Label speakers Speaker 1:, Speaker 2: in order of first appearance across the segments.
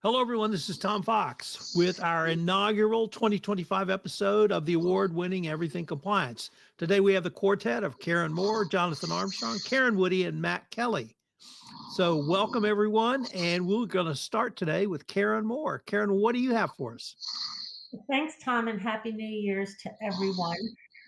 Speaker 1: Hello, everyone. This is Tom Fox with our inaugural 2025 episode of the award-winning Everything Compliance. Today, we have the quartet of Karen Moore, Jonathan Armstrong, Karen Woody, and Matt Kelly. So welcome, everyone. And we're going to start today with Karen Moore. Karen, what do you have for us?
Speaker 2: Thanks, Tom, and Happy New Year's to everyone.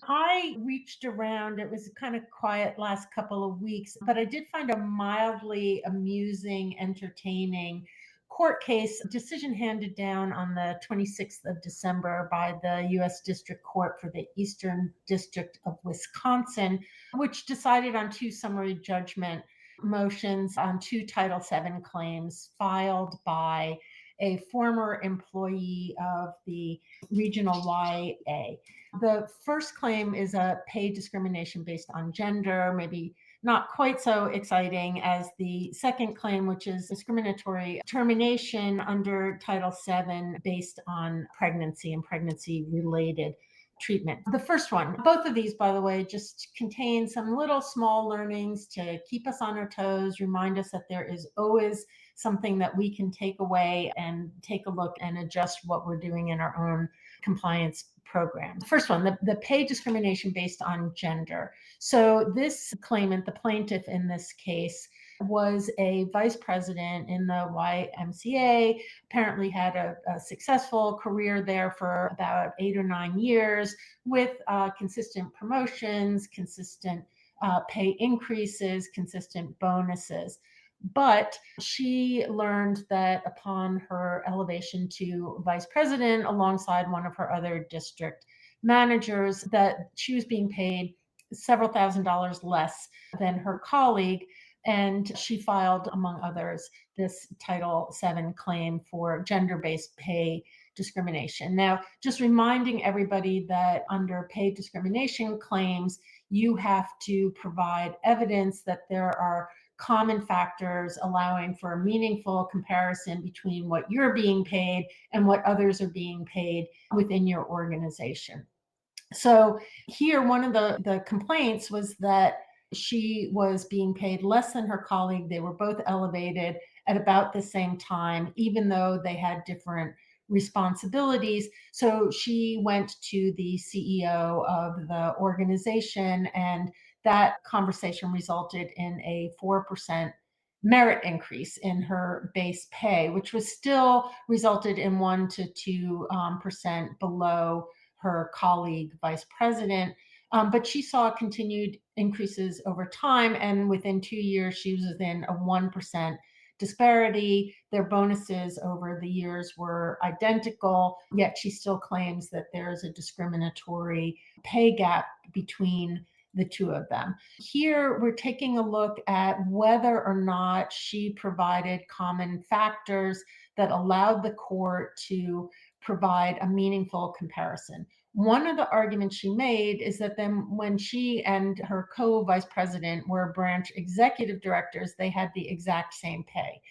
Speaker 2: I reached around, it was kind of quiet last couple of weeks, but I did find a mildly amusing, entertaining court case decision handed down on the 26th of December by the U.S. District Court for the Eastern District of Wisconsin, which decided on two summary judgment motions on two Title VII claims filed by a former employee of the regional YA. The first claim is a pay discrimination based on gender, maybe not quite so exciting as the second claim, which is discriminatory termination under Title VII based on pregnancy and pregnancy related treatment. The first one, both of these, by the way, just contain some little small learnings to keep us on our toes, remind us that there is always something that we can take away and take a look and adjust what we're doing in our own compliance program. The first one, the pay discrimination based on gender. So this claimant, the plaintiff in this case, was a vice president in the YMCA, apparently had a successful career there for about 8 or 9 years with consistent promotions, consistent pay increases, consistent bonuses. But she learned that upon her elevation to vice president, alongside one of her other district managers, that she was being paid several $1,000s less than her colleague. And she filed, among others, this Title VII claim for gender based pay discrimination. Now, just reminding everybody that under pay discrimination claims, you have to provide evidence that there are common factors allowing for a meaningful comparison between what you're being paid and what others are being paid within your organization. So here, one of the complaints was that she was being paid less than her colleague. They were both elevated at about the same time, even though they had different responsibilities. So she went to the CEO of the organization, and that conversation resulted in a 4% merit increase in her base pay, which was still resulted in 1 to 2% below her colleague vice president. But she saw continued increases over time. And within 2 years, she was within a 1% disparity. Their bonuses over the years were identical, yet she still claims that there is a discriminatory pay gap between the two of them. Here, we're taking a look at whether or not she provided common factors that allowed the court to provide a meaningful comparison. One of the arguments she made is that then when she and her co-vice president were branch executive directors, they had the exact same pay.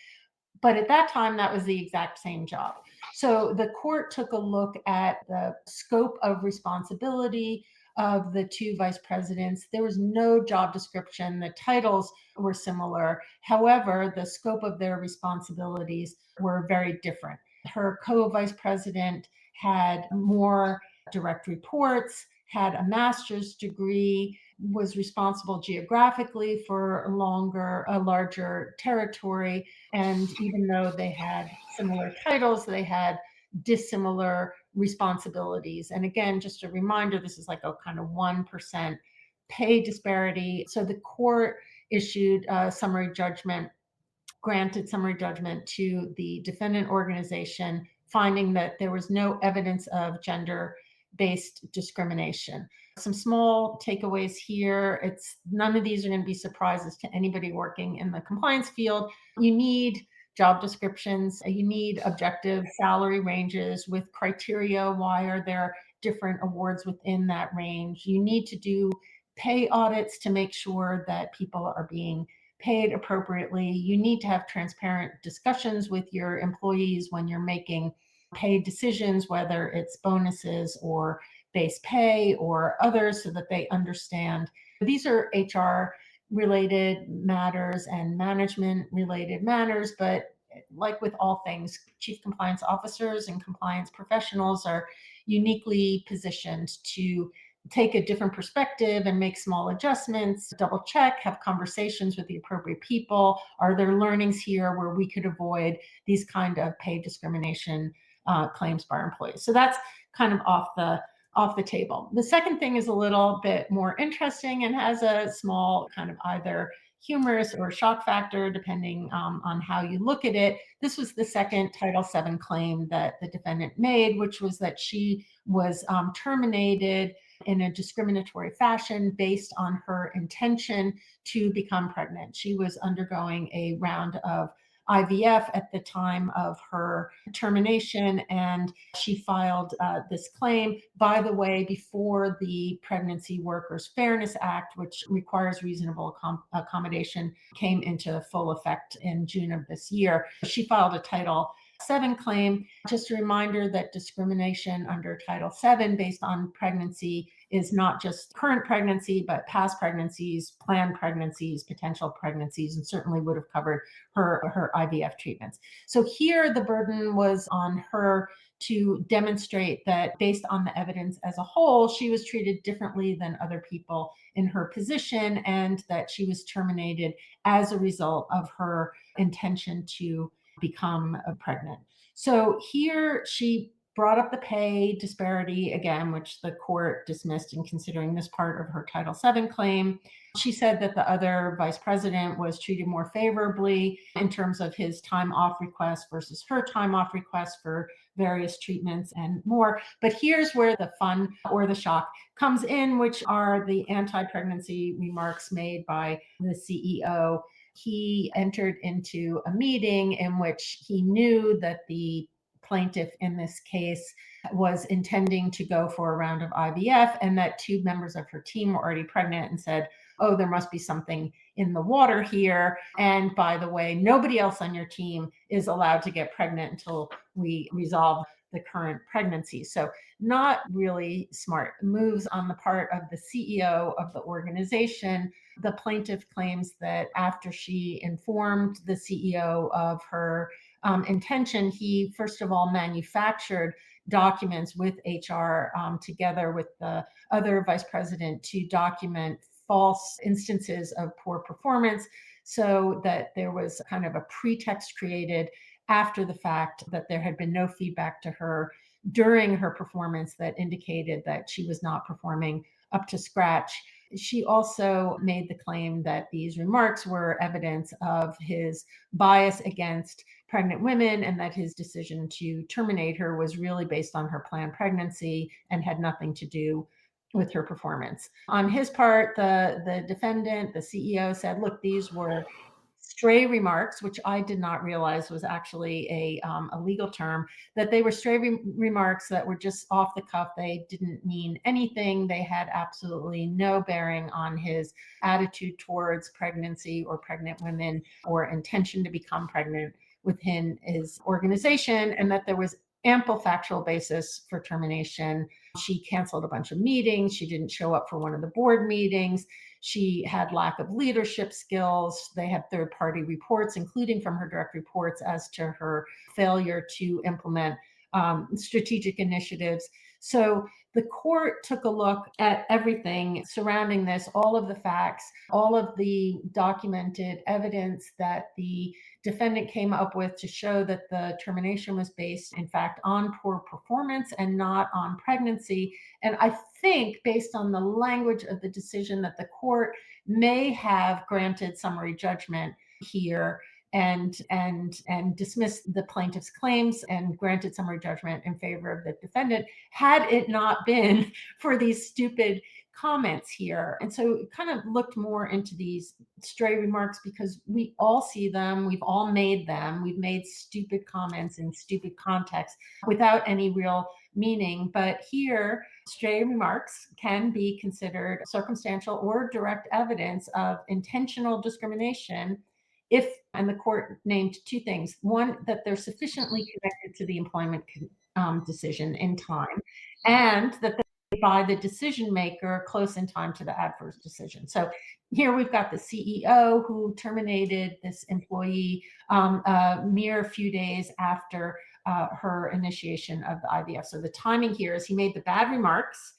Speaker 2: But at that time, that was the exact same job. So the court took a look at the scope of responsibility of the two vice presidents. There was no job description. The titles were similar. However, the scope of their responsibilities were very different. Her co-vice president had more direct reports, had a master's degree, was responsible geographically for a larger territory. And even though they had similar titles, they had dissimilar responsibilities. And again, just a reminder, this is like a kind of 1% pay disparity. So the court issued a summary judgment, granted summary judgment to the defendant organization, finding that there was no evidence of gender based discrimination. Some small takeaways here. It's none of these are going to be surprises to anybody working in the compliance field. You need job descriptions, you need objective salary ranges with criteria. Why are there different awards within that range? You need to do pay audits to make sure that people are being paid appropriately. You need to have transparent discussions with your employees when you're making pay decisions, whether it's bonuses or base pay or others, so that they understand. These are HR related matters and management related matters, but like with all things, chief compliance officers and compliance professionals are uniquely positioned to take a different perspective and make small adjustments, double check, have conversations with the appropriate people. Are there learnings here where we could avoid these kind of pay discrimination claims by our employees? So that's kind of off the table. The second thing is a little bit more interesting and has a small kind of either humorous or shock factor, depending on how you look at it. This was the second Title VII claim that the defendant made, which was that she was terminated in a discriminatory fashion based on her intention to become pregnant. She was undergoing a round of IVF at the time of her termination, and she filed this claim, by the way, before the Pregnancy Workers Fairness Act, which requires reasonable accommodation, came into full effect in June of this year. She filed a Title VII claim. Just a reminder that discrimination under Title VII based on pregnancy is not just current pregnancy, but past pregnancies, planned pregnancies, potential pregnancies, and certainly would have covered her IVF treatments. So here the burden was on her to demonstrate that based on the evidence as a whole, she was treated differently than other people in her position, and that she was terminated as a result of her intention to become pregnant. So here she brought up the pay disparity again, which the court dismissed in considering this part of her Title VII claim. She said that the other vice president was treated more favorably in terms of his time off request versus her time off request for various treatments and more. But here's where the fun or the shock comes in, which are the anti-pregnancy remarks made by the CEO. He entered into a meeting in which he knew that the plaintiff in this case was intending to go for a round of IVF, and that two members of her team were already pregnant, and said, oh, there must be something in the water here. And by the way, nobody else on your team is allowed to get pregnant until we resolve the current pregnancy. So not really smart moves on the part of the CEO of the organization. The plaintiff claims that after she informed the CEO of her intention, he first of all manufactured documents with HR together with the other vice president to document false instances of poor performance, so that there was kind of a pretext created after the fact that there had been no feedback to her during her performance that indicated that she was not performing up to scratch. She also made the claim that these remarks were evidence of his bias against pregnant women, and that his decision to terminate her was really based on her planned pregnancy and had nothing to do with her performance. On his part, the defendant, the CEO, said, look, these were stray remarks, which I did not realize was actually a legal term, that they were stray remarks that were just off the cuff. They didn't mean anything. They had absolutely no bearing on his attitude towards pregnancy or pregnant women or intention to become pregnant within his organization, and that there was ample factual basis for termination. She canceled a bunch of meetings. She didn't show up for one of the board meetings. She had lack of leadership skills. They had third-party reports, including from her direct reports, as to her failure to implement strategic initiatives. So the court took a look at everything surrounding this, all of the facts, all of the documented evidence that the defendant came up with to show that the termination was based, in fact, on poor performance and not on pregnancy. And I think, based on the language of the decision, that the court may have granted summary judgment here and dismissed the plaintiff's claims and granted summary judgment in favor of the defendant, had it not been for these stupid comments here. And so it kind of looked more into these stray remarks, because we all see them, we've all made them, we've made stupid comments in stupid contexts without any real meaning. But here, stray remarks can be considered circumstantial or direct evidence of intentional discrimination if, and the court named two things: one, that they're sufficiently connected to the employment decision in time, and that by the decision maker close in time to the adverse decision. So here we've got the CEO who terminated this employee a mere few days after her initiation of the IVF. So the timing here is he made the bad remarks.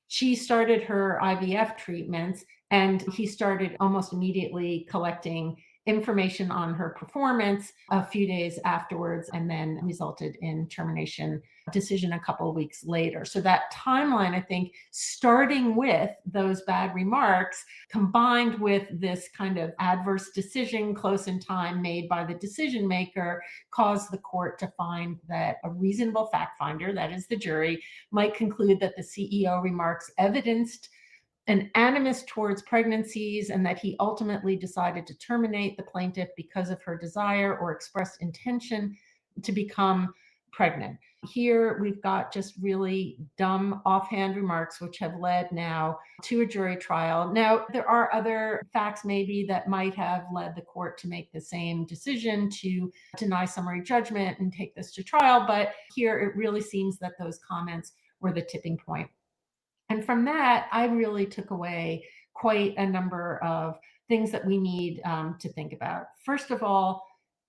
Speaker 2: She started her IVF treatments, and he started almost immediately collecting information on her performance a few days afterwards, and then resulted in termination decision a couple of weeks later. So that timeline, I think, starting with those bad remarks combined with this kind of adverse decision close in time made by the decision maker, caused the court to find that a reasonable fact finder, that is the jury, might conclude that the CEO remarks evidenced an animus towards pregnancies, and that he ultimately decided to terminate the plaintiff because of her desire or expressed intention to become pregnant. Here we've got just really dumb offhand remarks, which have led now to a jury trial. Now, there are other facts maybe that might have led the court to make the same decision to deny summary judgment and take this to trial, but here it really seems that those comments were the tipping point. And from that, I really took away quite a number of things that we need to think about. First of all,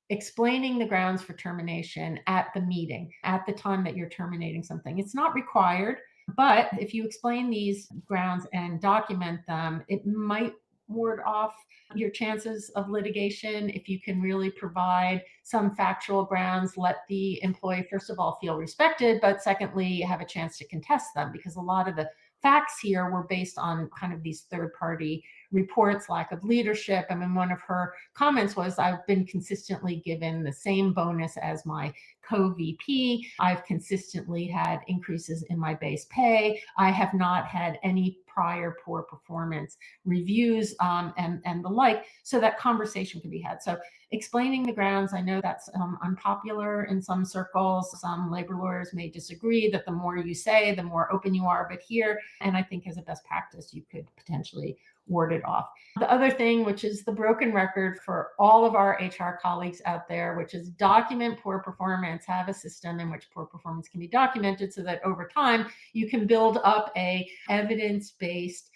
Speaker 2: explaining the grounds for termination at the meeting, at the time that you're terminating something. It's not required, but if you explain these grounds and document them, it might ward off your chances of litigation. If you can really provide some factual grounds, let the employee, first of all, feel respected, but secondly, have a chance to contest them, because a lot of the facts here were based on kind of these third-party reports, lack of leadership. I mean, one of her comments was, I've been consistently given the same bonus as my co-VP. I've consistently had increases in my base pay. I have not had any prior poor performance reviews and the like. So that conversation can be had. So explaining the grounds, I know that's unpopular in some circles. Some labor lawyers may disagree that the more you say, the more open you are. But here, and I think as a best practice, you could potentially ward it off. The other thing, which is the broken record for all of our HR colleagues out there, which is document poor performance, have a system in which poor performance can be documented so that over time you can build up a evidence-based,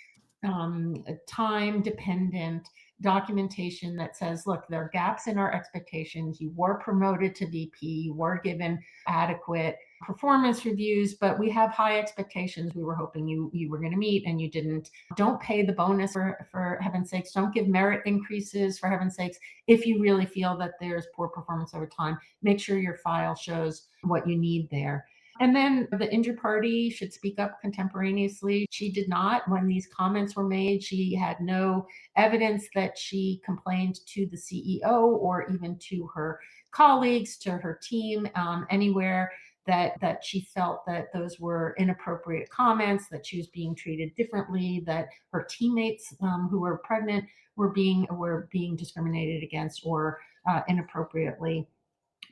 Speaker 2: time-dependent documentation that says, look, there are gaps in our expectations. You were promoted to VP, you were given adequate performance reviews, but we have high expectations we were hoping you were going to meet, and you didn't. Don't pay the bonus for heaven's sakes. Don't give merit increases for heaven's sakes. If you really feel that there's poor performance over time, make sure your file shows what you need there. And then the injured party should speak up contemporaneously. She did not. When these comments were made, she had no evidence that she complained to the CEO or even to her colleagues, to her team, anywhere that she felt that those were inappropriate comments, that she was being treated differently, that her teammates who were pregnant were being discriminated against or inappropriately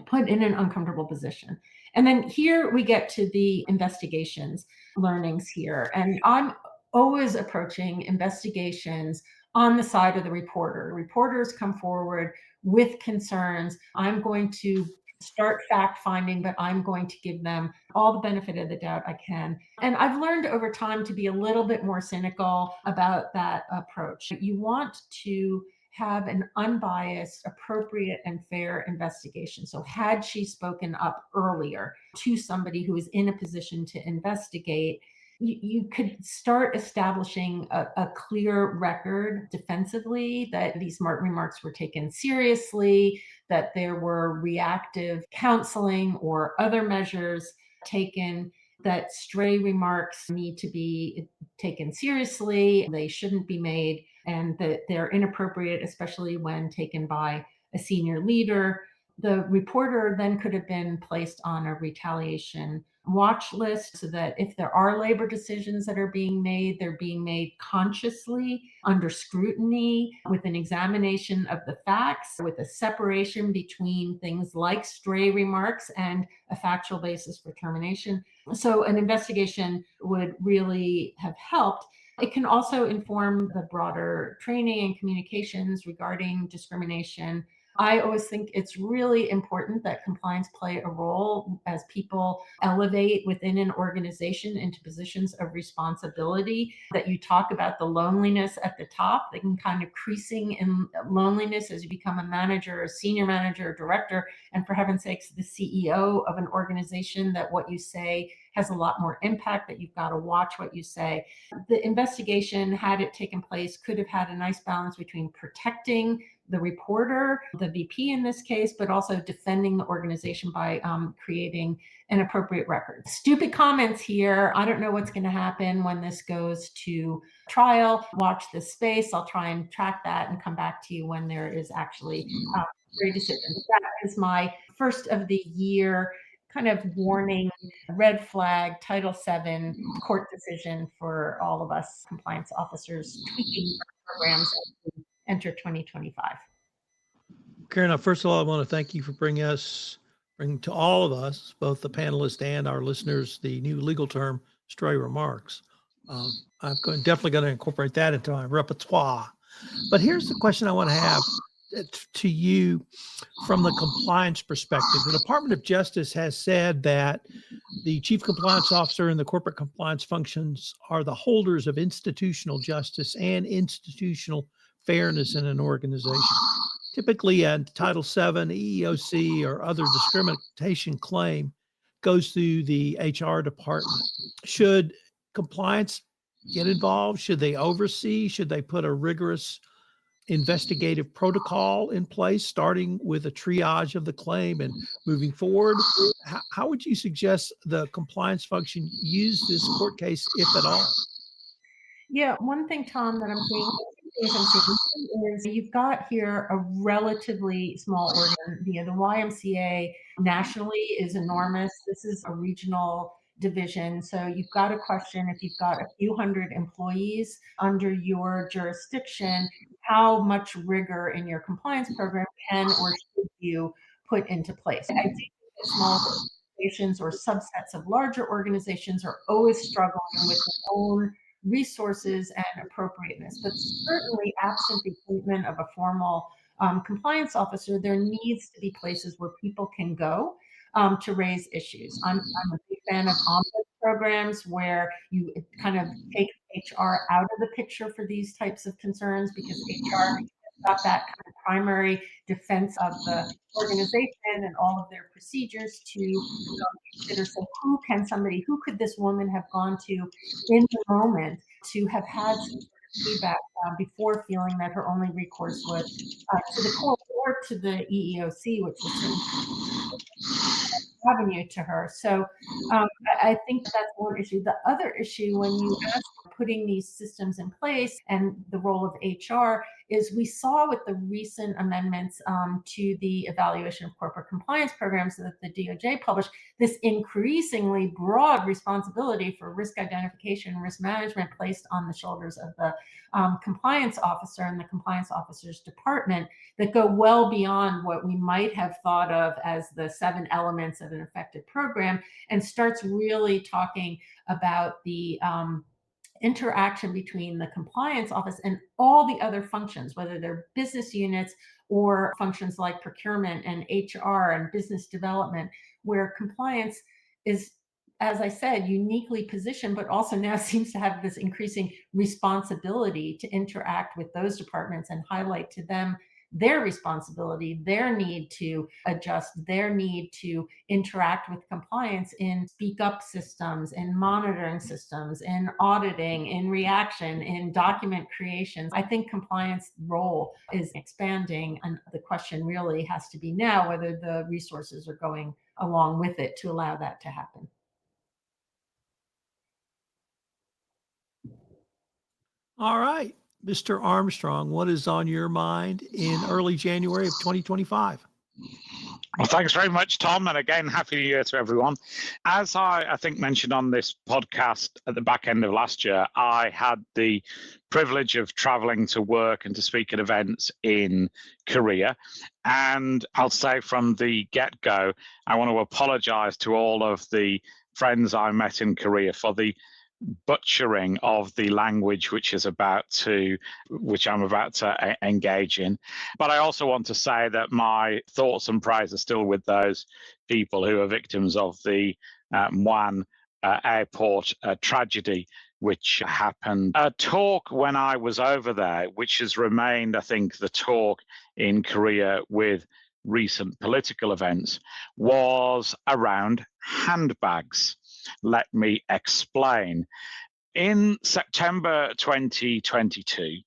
Speaker 2: put in an uncomfortable position. And then here we get to the investigations learnings here. And I'm always approaching investigations on the side of the reporter. Reporters come forward with concerns. I'm going to start fact finding, but I'm going to give them all the benefit of the doubt I can. And I've learned over time to be a little bit more cynical about that approach. You want to have an unbiased, appropriate, and fair investigation. So had she spoken up earlier to somebody who is in a position to investigate, you could start establishing a clear record defensively that these smart remarks were taken seriously, that there were reactive counseling or other measures taken, that stray remarks need to be taken seriously, they shouldn't be made, and that they're inappropriate, especially when taken by a senior leader. The reporter then could have been placed on a retaliation watch list so that if there are labor decisions that are being made, they're being made consciously, under scrutiny, with an examination of the facts, with a separation between things like stray remarks and a factual basis for termination. So an investigation would really have helped. It can also inform the broader training and communications regarding discrimination I always think it's really important that compliance play a role as people elevate within an organization into positions of responsibility, that you talk about the loneliness at the top, they can kind of creasing in loneliness as you become a manager, a senior manager, a director, and for heaven's sakes, the CEO of an organization, that what you say has a lot more impact, that you've got to watch what you say. The investigation, had it taken place, could have had a nice balance between protecting the reporter, the VP in this case, but also defending the organization by creating an appropriate record. Stupid comments here. I don't know what's going to happen when this goes to trial. Watch this space. I'll try and track that and come back to you when there is actually a decision. That is my first of the year kind of warning, red flag, Title VII court decision for all of us compliance officers tweaking programs as we enter 2025.
Speaker 1: Karen, first of all, I want to thank you for bringing to all of us, both the panelists and our listeners, the new legal term, stray remarks. Definitely going to incorporate that into my repertoire. But here's the question I want to have to you from the compliance perspective. The Department of Justice has said that the chief compliance officer and the corporate compliance functions are the holders of institutional justice and institutional fairness in an organization. Typically, a Title VII, EEOC, or other discrimination claim goes through the HR department. Should compliance get involved? Should they oversee? Should they put a rigorous investigative protocol in place, starting with a triage of the claim and moving forward? How would you suggest the compliance function use this court case, if at all?
Speaker 2: Yeah, one thing, Tom, that I'm seeing is you've got here a relatively small organ. The YMCA nationally is enormous. This is a regional division. So you've got to question, if you've got a few hundred employees under your jurisdiction, how much rigor in your compliance program can or should you put into place? I think that small organizations or subsets of larger organizations are always struggling with their own resources and appropriateness. But certainly, absent the appointment of a formal compliance officer, there needs to be places where people can go to raise issues. I'm a big fan of ombuds programs where you kind of take HR out of the picture for these types of concerns, because HR has got that kind of primary defense of the organization and all of their procedures to consider. So who could this woman have gone to in the moment to have had some sort of feedback before feeling that her only recourse was to the court or to the EEOC, which was certainly avenue to her. So I think that's one issue. The other issue, when you ask putting these systems in place and the role of HR, is we saw with the recent amendments to the evaluation of corporate compliance programs that the DOJ published, this increasingly broad responsibility for risk identification and risk management placed on the shoulders of the compliance officer and the compliance officer's department, that go well beyond what we might have thought of as the 7 elements of an effective program, and starts really talking about the interaction between the compliance office and all the other functions, whether they're business units or functions like procurement and HR and business development, where compliance is, as I said, uniquely positioned, but also now seems to have this increasing responsibility to interact with those departments and highlight to them their responsibility, their need to adjust, their need to interact with compliance in speak up systems, in monitoring systems, in auditing, in reaction, in document creation. I think compliance role is expanding, and the question really has to be now whether the resources are going along with it to allow that to happen.
Speaker 1: All right, Mr. Armstrong, what is on your mind in early January of 2025?
Speaker 3: Well, thanks very much, Tom. And again, Happy New Year to everyone. As I think mentioned on this podcast at the back end of last year, I had the privilege of traveling to work and to speak at events in Korea. And I'll say from the get-go, I want to apologize to all of the friends I met in Korea for the butchering of the language which I'm about to engage in. But I also want to say that my thoughts and prayers are still with those people who are victims of the Wuhan airport tragedy which happened. A talk when I was over there, which has remained, I think, the talk in Korea with recent political events, was around handbags. Let me explain. In September 2022,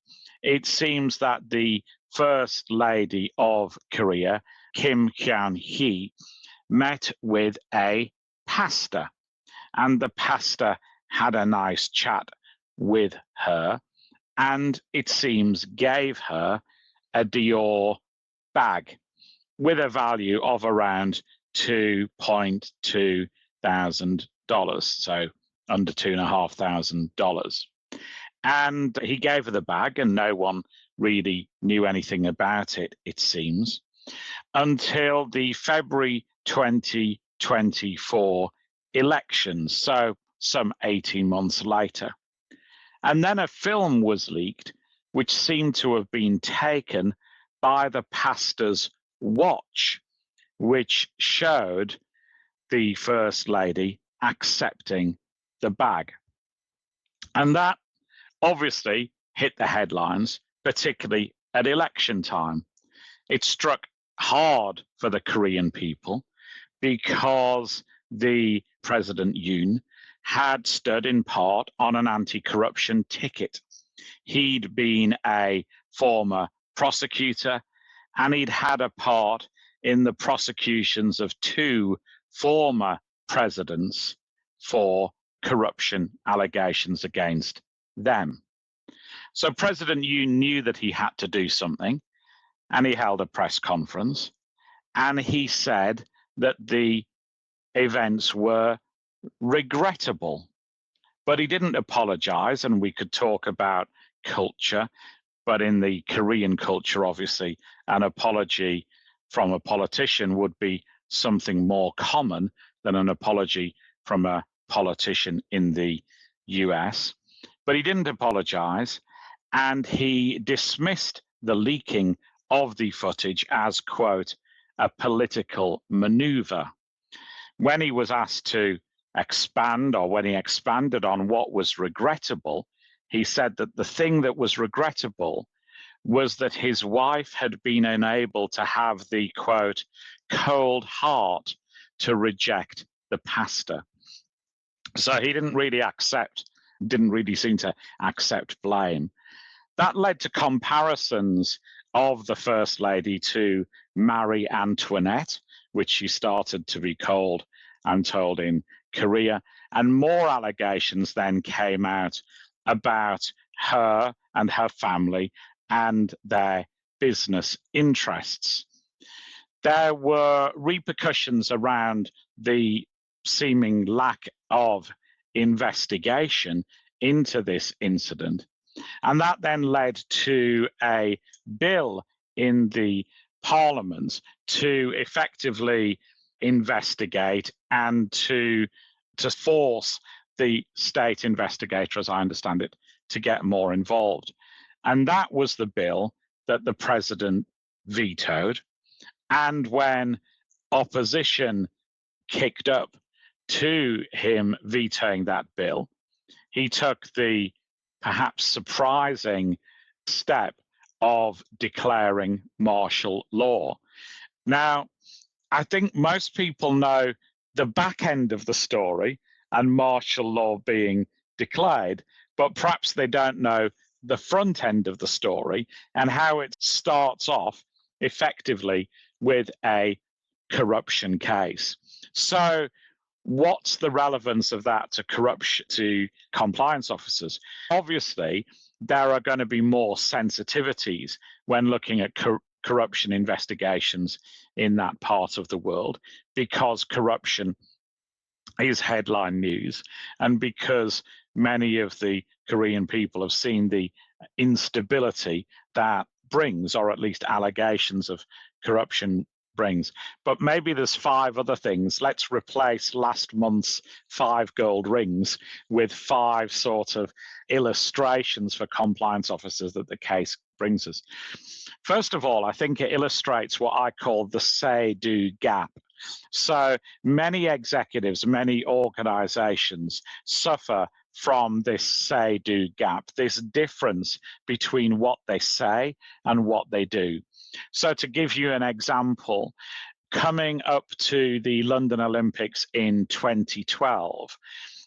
Speaker 3: it seems that the First Lady of Korea, Kim Hyun-hee, met with a pastor, and the pastor had a nice chat with her, and it seems gave her a Dior bag with a value of around $2.2 thousand, so under $2,500. And he gave her the bag, and no one really knew anything about it, it seems, until the February 2024 elections, so some 18 months later. And then a film was leaked, which seemed to have been taken by the pastor's watch, which showed the First Lady accepting the bag. And that obviously hit the headlines, particularly at election time. It struck hard for the Korean people because the President Yoon had stood in part on an anti-corruption ticket. He'd been a former prosecutor, and he'd had a part in the prosecutions of two former presidents for corruption allegations against them. So President Yoon knew that he had to do something, and he held a press conference, and he said that the events were regrettable, but he didn't apologize. And we could talk about culture, but in the Korean culture, obviously, an apology from a politician would be something more common than an apology from a politician in the US. But he didn't apologize, and he dismissed the leaking of the footage as, quote, a political maneuver. When he was asked to expand, or when he expanded on what was regrettable, he said that the thing that was regrettable was that his wife had been unable to have the, quote, cold heart to reject the pastor. So he didn't really seem to accept blame. That led to comparisons of the First Lady to Marie Antoinette, which she started to be called, I'm told, in Korea. And more allegations then came out about her and her family and their business interests. There were repercussions around the seeming lack of investigation into this incident. And that then led to a bill in the Parliament to effectively investigate and to force the state investigator, as I understand it, to get more involved. And that was the bill that the president vetoed. And when opposition kicked up to him vetoing that bill, he took the perhaps surprising step of declaring martial law. Now, I think most people know the back end of the story and martial law being declared, but perhaps they don't know the front end of the story and how it starts off effectively with a corruption case. So what's the relevance of that to corruption, to compliance officers? Obviously, there are going to be more sensitivities when looking at corruption investigations in that part of the world, because corruption is headline news, and because many of the Korean people have seen the instability that brings, or at least allegations of corruption brings. But maybe there's 5 other things. Let's replace last month's 5 gold rings with 5 sort of illustrations for compliance officers that the case brings us. First of all, I think it illustrates what I call the say-do gap. So many executives, many organizations suffer from this say-do gap, this difference between what they say and what they do. So to give you an example, coming up to the London Olympics in 2012,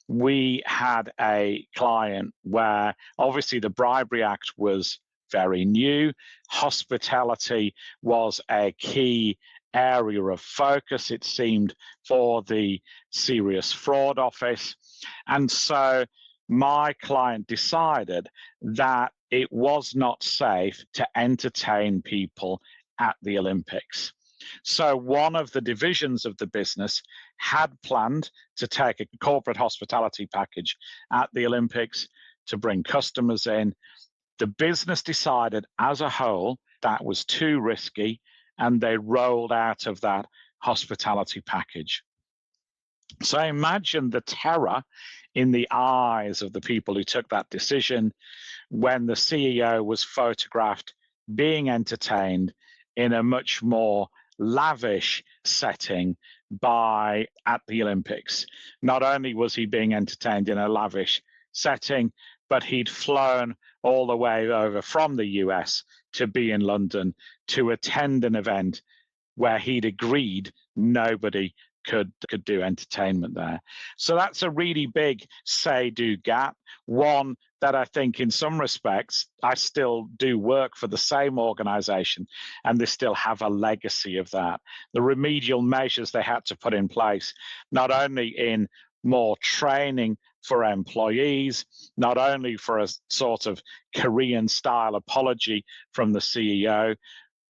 Speaker 3: we had a client where obviously the Bribery Act was very new. Hospitality was a key area of focus, it seemed, for the Serious Fraud Office. And so my client decided that it was not safe to entertain people at the Olympics. So one of the divisions of the business had planned to take a corporate hospitality package at the Olympics to bring customers in. The business decided as a whole that was too risky, and they rolled out of that hospitality package. So imagine the terror in the eyes of the people who took that decision when the CEO was photographed being entertained in a much more lavish setting at the Olympics. Not only was he being entertained in a lavish setting, but he'd flown all the way over from the US to be in London to attend an event where he'd agreed nobody could do entertainment there. So that's a really big say-do gap, one that I think in some respects, I still do work for the same organization, and they still have a legacy of that. The remedial measures they had to put in place, not only in more training for employees, not only for a sort of Korean-style apology from the CEO,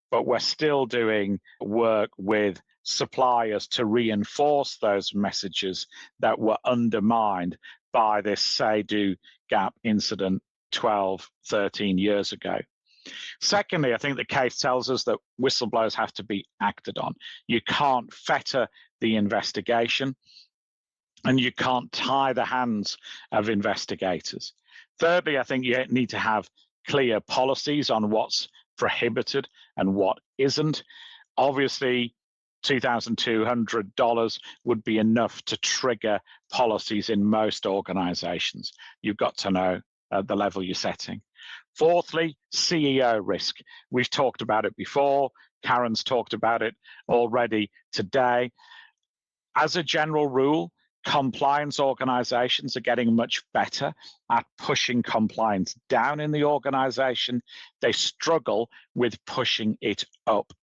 Speaker 3: but we're still doing work with suppliers to reinforce those messages that were undermined by this say-do gap incident 12, 13 years ago. Secondly, I think the case tells us that whistleblowers have to be acted on. You can't fetter the investigation, and you can't tie the hands of investigators. Thirdly, I think you need to have clear policies on what's prohibited and what isn't. Obviously, $2,200 would be enough to trigger policies in most organizations. You've got to know the level you're setting. Fourthly, CEO risk. We've talked about it before. Karen's talked about it already today. As a general rule, compliance organizations are getting much better at pushing compliance down in the organization. They struggle with pushing it up.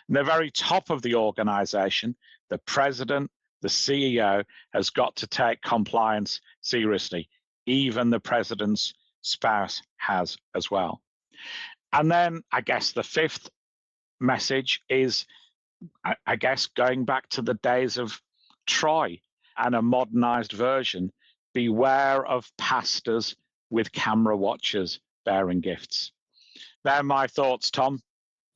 Speaker 3: And the very top of the organization, the president, the CEO, has got to take compliance seriously. Even the president's spouse has as well. And then I guess the fifth message is, I guess, going back to the days of Troy and a modernized version, beware of pastors with camera watchers bearing gifts. They're my thoughts, Tom.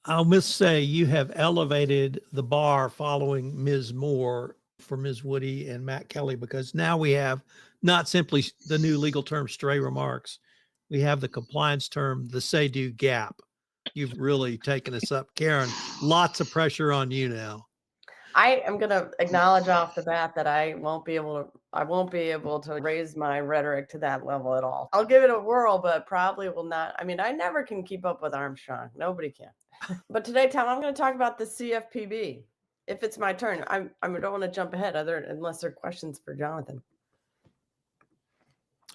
Speaker 1: I must say, you have elevated the bar following Ms. Moore for Ms. Woody and Matt Kelly, because now we have not simply the new legal term stray remarks. We have the compliance term, the say-do gap. You've really taken us up. Karen, lots of pressure on you now.
Speaker 4: I am going to acknowledge off the bat that I won't be able to raise my rhetoric to that level at all. I'll give it a whirl, but probably will not. I mean, I never can keep up with Armstrong. Nobody can. But today, Tom, I'm going to talk about the CFPB. If it's my turn, I don't want to jump ahead unless there are questions for Jonathan.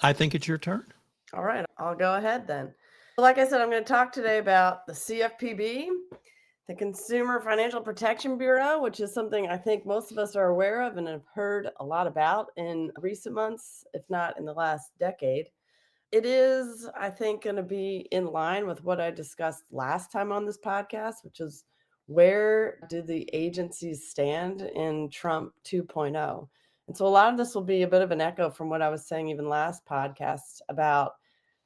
Speaker 1: I think it's your turn.
Speaker 4: All right, I'll go ahead then. Like I said, I'm going to talk today about the CFPB, the Consumer Financial Protection Bureau, which is something I think most of us are aware of and have heard a lot about in recent months, if not in the last decade. It is, I think, going to be in line with what I discussed last time on this podcast, which is where do the agencies stand in Trump 2.0? And so a lot of this will be a bit of an echo from what I was saying even last podcast about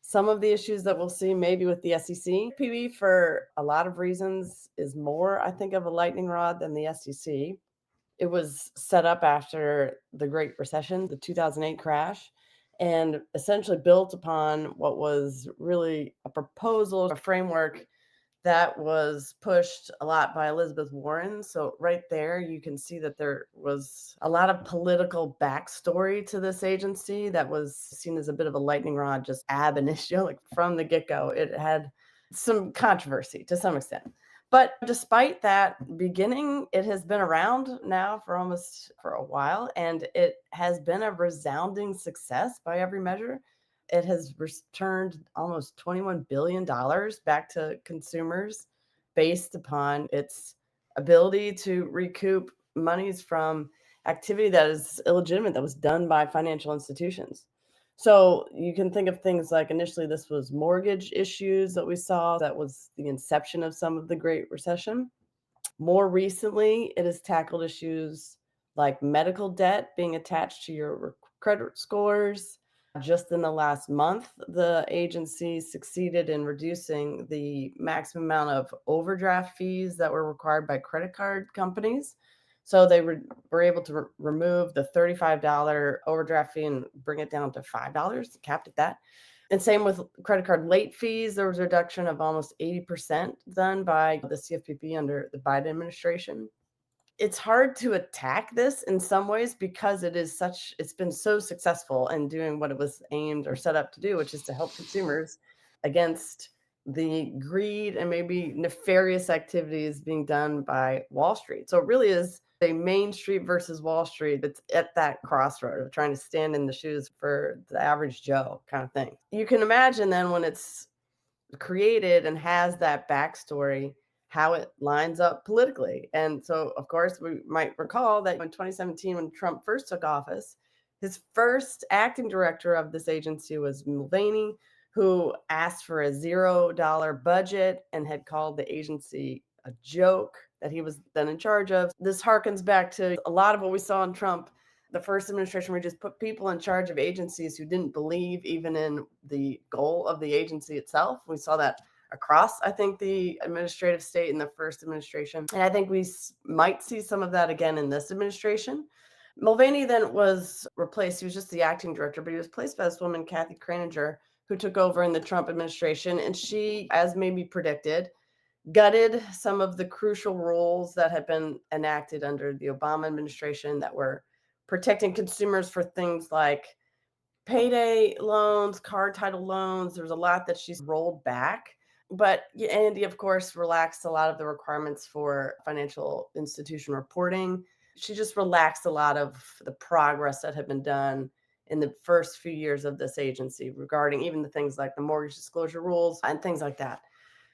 Speaker 4: Some of the issues that we'll see maybe with the SEC. PB, for a lot of reasons, is more, I think, of a lightning rod than the SEC. It was set up after the Great Recession, the 2008 crash, and essentially built upon what was really a proposal, a framework that was pushed a lot by Elizabeth Warren. So right there, you can see that there was a lot of political backstory to this agency that was seen as a bit of a lightning rod, just ab initio, like from the get-go. It had some controversy to some extent. But despite that beginning, it has been around now for a while, and it has been a resounding success by every measure. It has returned almost $21 billion back to consumers based upon its ability to recoup monies from activity that is illegitimate, that was done by financial institutions. So you can think of things like initially this was mortgage issues that we saw. That was the inception of some of the Great Recession. More recently, it has tackled issues like medical debt being attached to your credit scores. Just in the last month, the agency succeeded in reducing the maximum amount of overdraft fees that were required by credit card companies. So they were able to remove the $35 overdraft fee and bring it down to $5, capped at that. And same with credit card late fees. There was a reduction of almost 80% done by the CFPB under the Biden administration. It's hard to attack this in some ways because it's been so successful in doing what it was aimed or set up to do, which is to help consumers against the greed and maybe nefarious activities being done by Wall Street. So it really is a Main Street versus Wall Street that's at that crossroad of trying to stand in the shoes for the average Joe kind of thing. You can imagine then when it's created and has that backstory, how it lines up politically. And so, of course, we might recall that in 2017, when Trump first took office, his first acting director of this agency was Mulvaney, who asked for a $0 budget and had called the agency a joke that he was then in charge of. This harkens back to a lot of what we saw in Trump, the first administration, where we just put people in charge of agencies who didn't believe even in the goal of the agency itself. We saw that across, I think, the administrative state in the first administration. And I think we might see some of that again in this administration. Mulvaney then was replaced. He was just the acting director, but he was replaced by this woman, Kathy Kraninger, who took over in the Trump administration. And she, as maybe predicted, gutted some of the crucial rules that had been enacted under the Obama administration that were protecting consumers for things like payday loans, car title loans. There's a lot that she's rolled back. But Andy, of course, relaxed a lot of the requirements for financial institution reporting. She just relaxed a lot of the progress that had been done in the first few years of this agency regarding even the things like the mortgage disclosure rules and things like that.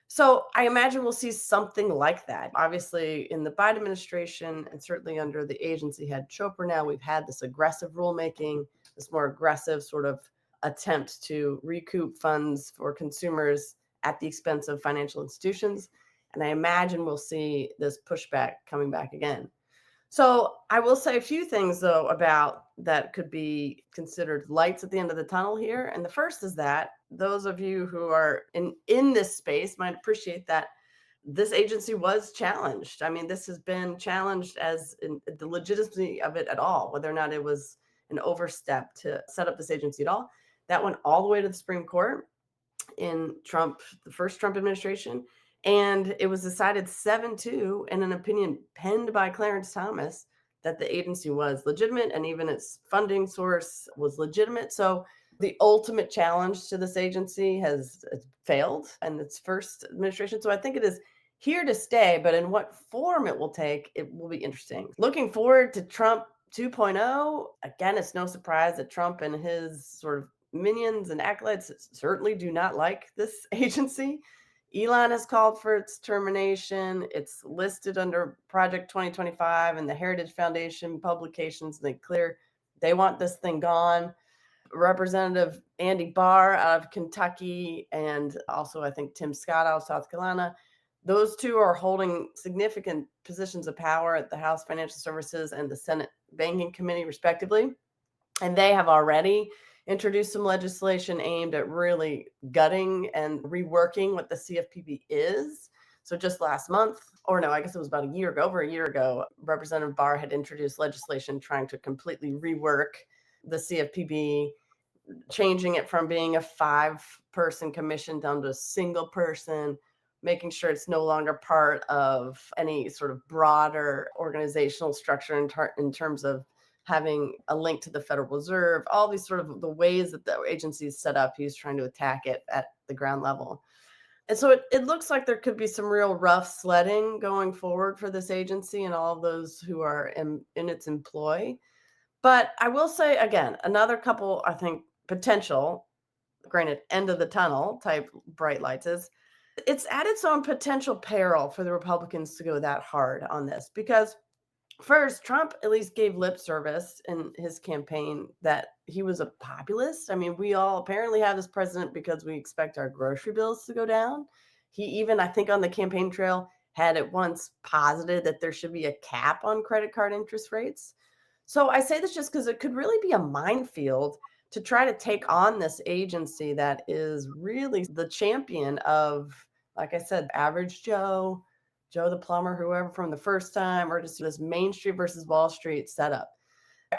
Speaker 4: So I imagine we'll see something like that. Obviously, in the Biden administration and certainly under the agency head Chopra now, we've had this aggressive rulemaking, this more aggressive sort of attempt to recoup funds for consumers at the expense of financial institutions. And I imagine we'll see this pushback coming back again. So I will say a few things, though, about that could be considered lights at the end of the tunnel here. And the first is that those of you who are in this space might appreciate that this agency was challenged. I mean, this has been challenged as in the legitimacy of it at all, whether or not it was an overstep to set up this agency at all. That went all the way to the Supreme Court in the first Trump administration. And it was decided 7-2 in an opinion penned by Clarence Thomas that the agency was legitimate and even its funding source was legitimate. So the ultimate challenge to this agency has failed in its first administration. So I think it is here to stay, but in what form it will take, it will be interesting. Looking forward to Trump 2.0. Again, it's no surprise that Trump and his sort of minions and acolytes certainly do not like this agency. Elon has called for its termination. It's listed under Project 2025 and the Heritage Foundation publications. They want this thing gone. Representative Andy Barr out of Kentucky and also I think Tim Scott out of South Carolina. Those two are holding significant positions of power at the House Financial Services and the Senate Banking Committee, respectively. And they have already introduced some legislation aimed at really gutting and reworking what the CFPB is. So just last month, or no, I guess it was about a year ago, over a year ago, Representative Barr had introduced legislation trying to completely rework the CFPB, changing it from being a 5-person commission down to a single person, making sure it's no longer part of any sort of broader organizational structure in terms of having a link to the Federal Reserve, all these sort of the ways that the agency is set up. He's trying to attack it at the ground level. And so it looks like there could be some real rough sledding going forward for this agency and all of those who are in its employ. But I will say, again, another couple, I think, potential, granted, end of the tunnel type bright lights is it's at its own potential peril for the Republicans to go that hard on this. Because first, Trump at least gave lip service in his campaign that he was a populist. I mean, we all apparently have this president because we expect our grocery bills to go down. He even, I think on the campaign trail, had at once posited that there should be a cap on credit card interest rates. So I say this just because it could really be a minefield to try to take on this agency that is really the champion of, like I said, average Joe the plumber, whoever from the first time, or just this Main Street versus Wall Street setup.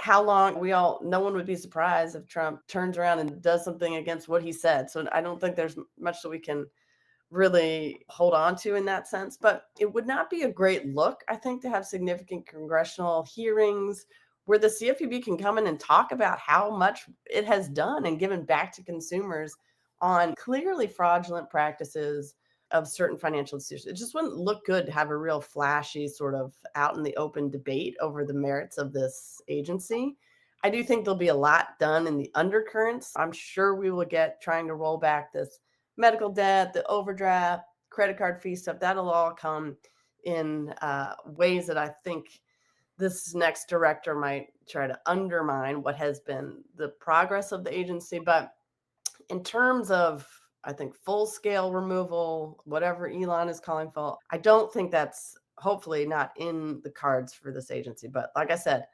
Speaker 4: How long no one would be surprised if Trump turns around and does something against what he said. So I don't think there's much that we can really hold on to in that sense, but it would not be a great look, I think, to have significant congressional hearings where the CFPB can come in and talk about how much it has done and given back to consumers on clearly fraudulent practices of certain financial institutions. It just wouldn't look good to have a real flashy sort of out in the open debate over the merits of this agency. I do think there'll be a lot done in the undercurrents. I'm sure we will get trying to roll back this medical debt, the overdraft, credit card fee stuff. That'll all come in ways that I think this next director might try to undermine what has been the progress of the agency. But in terms of, I think, full-scale removal, whatever Elon is calling for, I don't think that's hopefully not in the cards for this agency. But like I said,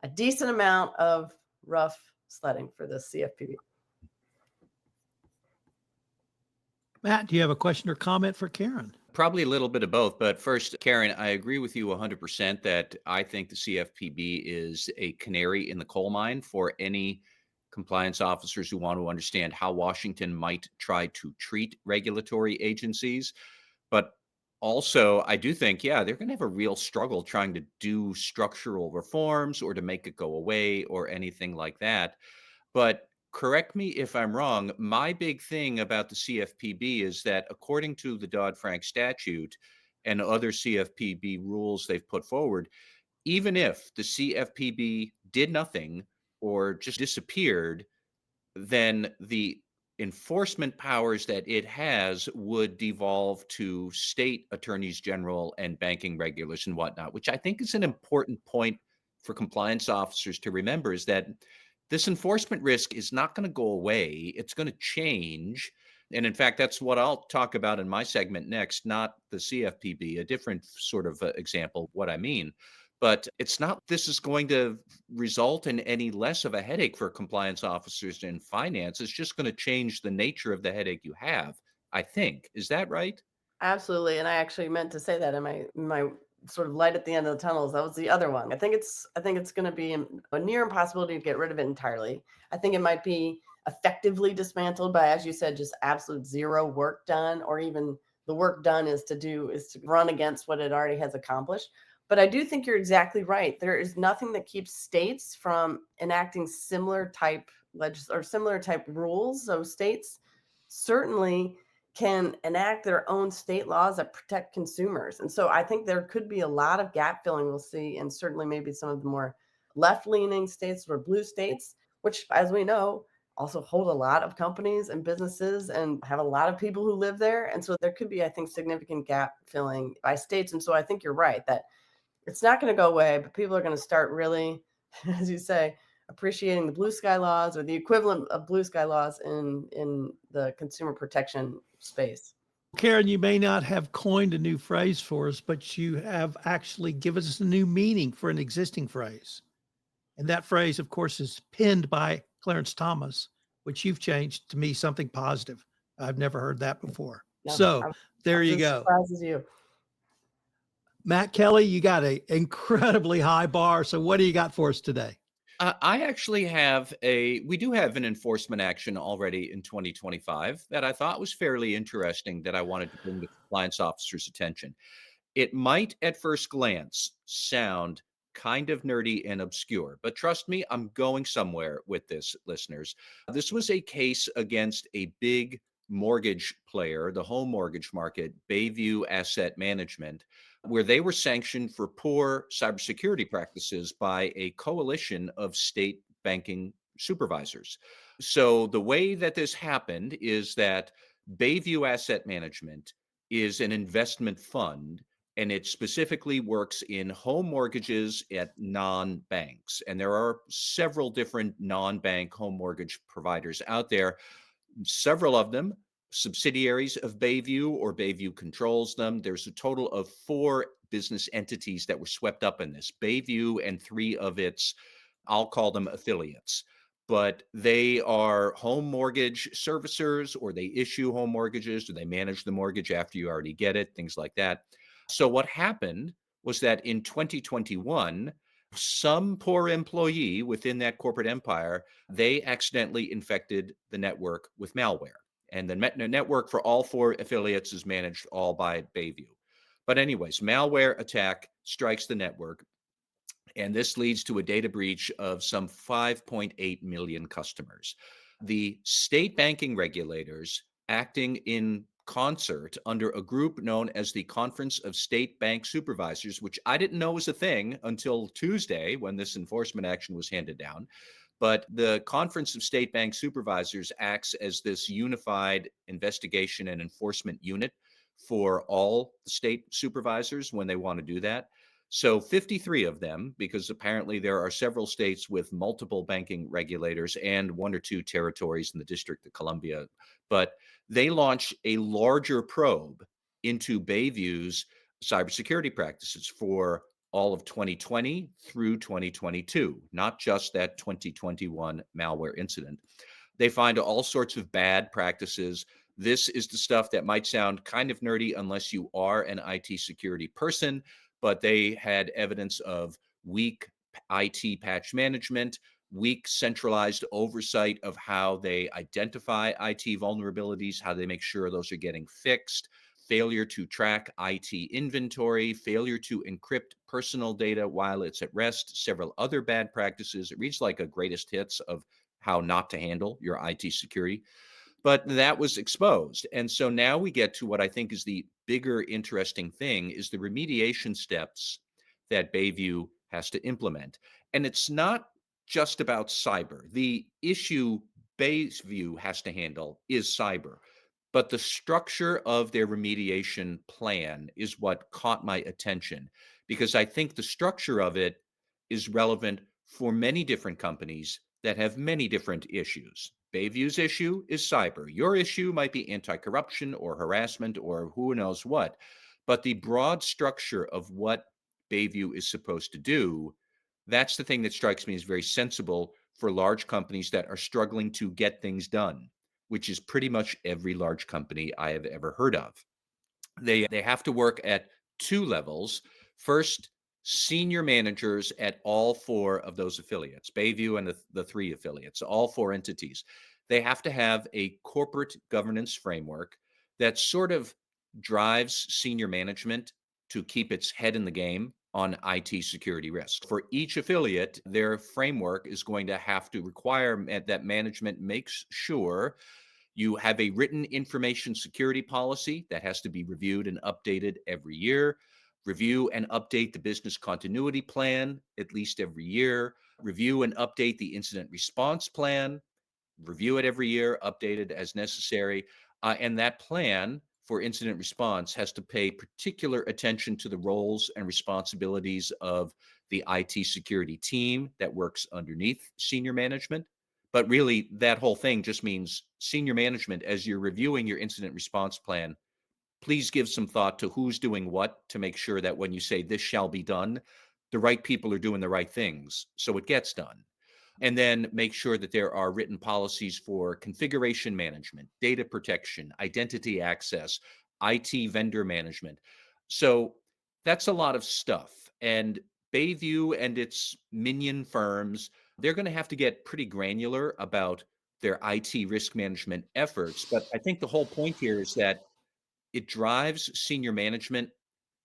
Speaker 4: a decent amount of rough sledding for the CFPB.
Speaker 1: Matt, do you have a question or comment for Karen?
Speaker 5: Probably a little bit of both. But first, Karen, I agree with you 100% that I think the CFPB is a canary in the coal mine for any compliance officers who want to understand how Washington might try to treat regulatory agencies. But also, I do think, they're going to have a real struggle trying to do structural reforms or to make it go away or anything like that. But correct me if I'm wrong, my big thing about the CFPB is that according to the Dodd-Frank statute and other CFPB rules they've put forward, even if the CFPB did nothing or just disappeared, then the enforcement powers that it has would devolve to state attorneys general and banking regulators and whatnot, which I think is an important point for compliance officers to remember, is that this enforcement risk is not going to go away. It's going to change. And in fact, that's what I'll talk about in my segment next, not the CFPB, a different sort of example of what I mean. But it's not this is going to result in any less of a headache for compliance officers in finance. It's just going to change the nature of the headache you have, I think. Is that right?
Speaker 4: Absolutely. And I actually meant to say that in my sort of light at the end of the tunnels. That was the other one. I think it's going to be a near impossibility to get rid of it entirely. I think it might be effectively dismantled by, as you said, just absolute zero work done, or even the work done is to run against what it already has accomplished. But I do think you're exactly right. There is nothing that keeps states from enacting similar type rules. So states certainly can enact their own state laws that protect consumers. And so I think there could be a lot of gap filling we'll see, and certainly maybe some of the more left-leaning states or blue states, which, as we know, also hold a lot of companies and businesses and have a lot of people who live there. And so there could be, I think, significant gap filling by states. And so I think you're right that it's not going to go away, but people are going to start really, as you say, appreciating the blue sky laws or the equivalent of blue sky laws in the consumer protection space.
Speaker 1: Karen, you may not have coined a new phrase for us, but you have actually given us a new meaning for an existing phrase. And that phrase, of course, is penned by Clarence Thomas, which you've changed to me something positive. I've never heard that before.
Speaker 4: No,
Speaker 1: So there
Speaker 4: I'm
Speaker 1: you
Speaker 4: as
Speaker 1: go.
Speaker 4: surprised as you.
Speaker 1: Matt Kelly, you got an incredibly high bar. So what do you got for us today?
Speaker 5: I actually we do have an enforcement action already in 2025 that I thought was fairly interesting that I wanted to bring the compliance officer's attention. It might at first glance sound kind of nerdy and obscure, but trust me, I'm going somewhere with this, listeners. This was a case against a big mortgage player, the home mortgage market, Bayview Asset Management, where they were sanctioned for poor cybersecurity practices by a coalition of state banking supervisors. So the way that this happened is that Bayview Asset Management is an investment fund, and it specifically works in home mortgages at non-banks. And there are several different non-bank home mortgage providers out there, several of them subsidiaries of Bayview, or Bayview controls them. There's a total of 4 business entities that were swept up in this: Bayview and 3 of its, I'll call them affiliates. But they are home mortgage servicers, or they issue home mortgages, or they manage the mortgage after you already get it, things like that. So what happened was that in 2021, some poor employee within that corporate empire, they accidentally infected the network with malware. And the network for all 4 affiliates is managed all by Bayview. But anyways, malware attack strikes the network, and this leads to a data breach of some 5.8 million customers. The state banking regulators, acting in concert under a group known as the Conference of State Bank Supervisors, which I didn't know was a thing until Tuesday when this enforcement action was handed down. But the Conference of State Bank Supervisors acts as this unified investigation and enforcement unit for all the state supervisors when they want to do that. So 53 of them, because apparently there are several states with multiple banking regulators and 1 or 2 territories in the District of Columbia, but they launch a larger probe into Bayview's cybersecurity practices for all of 2020 through 2022, not just that 2021 malware incident. They find all sorts of bad practices. This is the stuff that might sound kind of nerdy unless you are an IT security person, but they had evidence of weak IT patch management, weak centralized oversight of how they identify IT vulnerabilities, how they make sure those are getting fixed, failure to track IT inventory, failure to encrypt personal data while it's at rest, several other bad practices. It reads like a greatest hits of how not to handle your IT security. But that was exposed. And so now we get to what I think is the bigger interesting thing, is the remediation steps that Bayview has to implement. And it's not just about cyber. The issue Bayview has to handle is cyber. But the structure of their remediation plan is what caught my attention, because I think the structure of it is relevant for many different companies that have many different issues. Bayview's issue is cyber. Your issue might be anti-corruption or harassment or who knows what. But the broad structure of what Bayview is supposed to do, that's the thing that strikes me as very sensible for large companies that are struggling to get things done, which is pretty much every large company I have ever heard of. They have to work at 2 levels. First, senior managers at all 4 of those affiliates, Bayview and the 3 affiliates, all 4 entities. They have to have a corporate governance framework that sort of drives senior management to keep its head in the game on IT security risk. For each affiliate, their framework is going to have to require that management makes sure you have a written information security policy that has to be reviewed and updated every year. Review and update the business continuity plan at least every year. Review and update the incident response plan. Review it every year, update it as necessary. And that plan for incident response has to pay particular attention to the roles and responsibilities of the IT security team that works underneath senior management. But really, that whole thing just means senior management, as you're reviewing your incident response plan, please give some thought to who's doing what to make sure that when you say this shall be done, the right people are doing the right things so it gets done. And then make sure that there are written policies for configuration management, data protection, identity access, IT vendor management. So that's a lot of stuff. And Bayview and its minion firms, they're going to have to get pretty granular about their IT risk management efforts. But I think the whole point here is that it drives senior management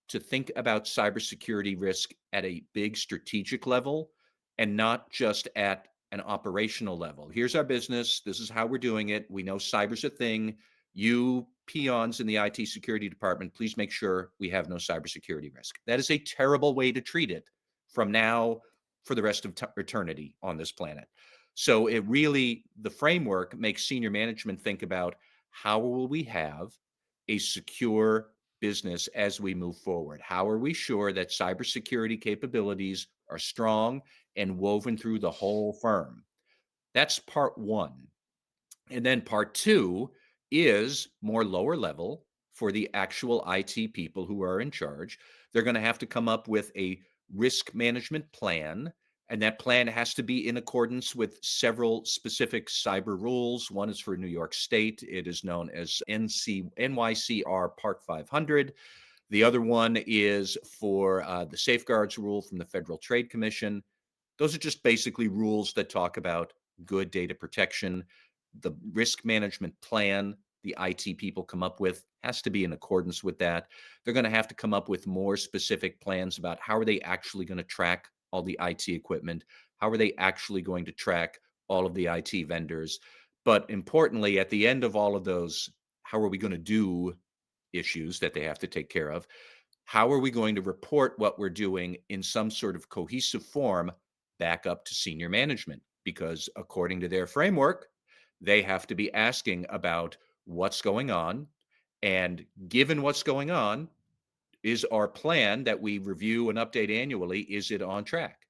Speaker 5: to think about cybersecurity risk at a big strategic level and not just at an operational level. Here's our business. This is how we're doing it. We know cyber's a thing. You peons in the IT security department, please make sure we have no cybersecurity risk. That is a terrible way to treat it from now for the rest of eternity on this planet. So it really, the framework makes senior management think about how will we have a secure business as we move forward? How are we sure that cybersecurity capabilities are strong and woven through the whole firm? That's part one. And then part two is more lower level for the actual IT people who are in charge. They're going to have to come up with a risk management plan. And that plan has to be in accordance with several specific cyber rules. One is for New York State. It is known as NYCR Part 500. The other one is for the safeguards rule from the Federal Trade Commission. Those are just basically rules that talk about good data protection. The risk management plan the IT people come up with has to be in accordance with that. They're going to have to come up with more specific plans about how are they actually going to track all the IT equipment? How are they actually going to track all of the IT vendors? But importantly, at the end of all of those, how are we going to do issues that they have to take care of? How are we going to report what we're doing in some sort of cohesive form back up to senior management? Because according to their framework, they have to be asking about what's going on. And given what's going on, is our plan that we review and update annually, is it on track?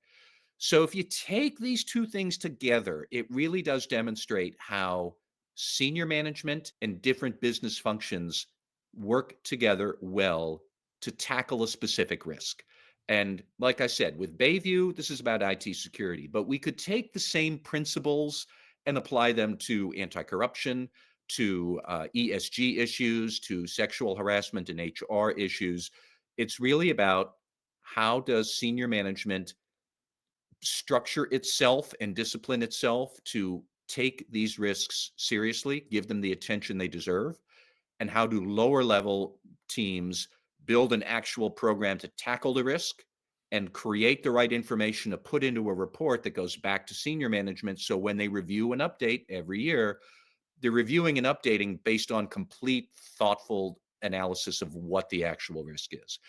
Speaker 5: So if you take these two things together, it really does demonstrate how senior management and different business functions work together well to tackle a specific risk. And like I said, with Bayview, this is about IT security, but we could take the same principles and apply them to anti-corruption, to ESG issues, to sexual harassment and HR issues. It's really about how does senior management structure itself and discipline itself to take these risks seriously, give them the attention they deserve, and how do lower level teams build an actual program to tackle the risk and create the right information to put into a report that goes back to senior management. So when they review and update every year, they're reviewing and updating based on complete, thoughtful analysis of what the actual risk is.